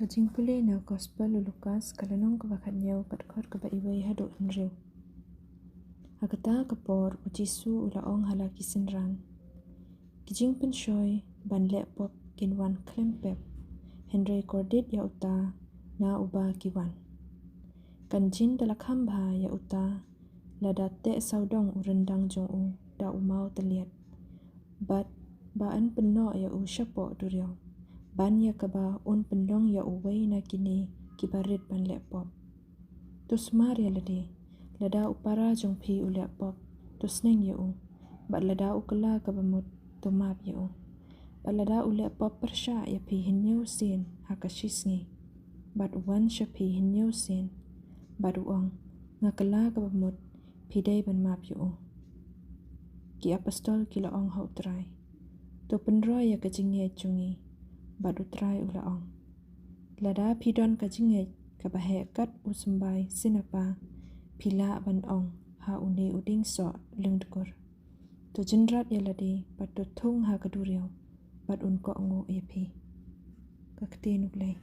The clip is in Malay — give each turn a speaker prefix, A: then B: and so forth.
A: Kajing pulih na gospel Lukas kalanong kabakat niyaw katkot kaba iway hado inriw. Hagata kapor ujisu ulaong halaki senran. Kijing pensyoy banlek pop kinwan klempep. Henry kordit ya uta na uba kiwan. Kanjin dalak hamba ya uta ladate saudong urendang jong u da umau teliat. Bat baan peno ya u syapo duryo. Ban ya kaba un pendong ya uway na kini kibarit ban lek pop. Tus mar ya lade, lada upara jong pi u lek pop, tus neng ya u. Bat lada ukela kabamut tumap ya u. Bat lada u lek pop persya ya pi hinyo sin hakashisngi. Bat uwan sya pi hinyo sin. Bat uong ngakela kabamut pidai ban map ya u. Ki apostol kila ong hau try. Tu penroy ya kajingye cungi. Bat utrai ulaong. Lada pidon kajingye kabahe kat usembay sinapa pila ban ong ha uni uding so lengdukur. Tu jendrat ya ladi bat tu thung ha kaduryo bat unko ngu epi. Ktien Blei.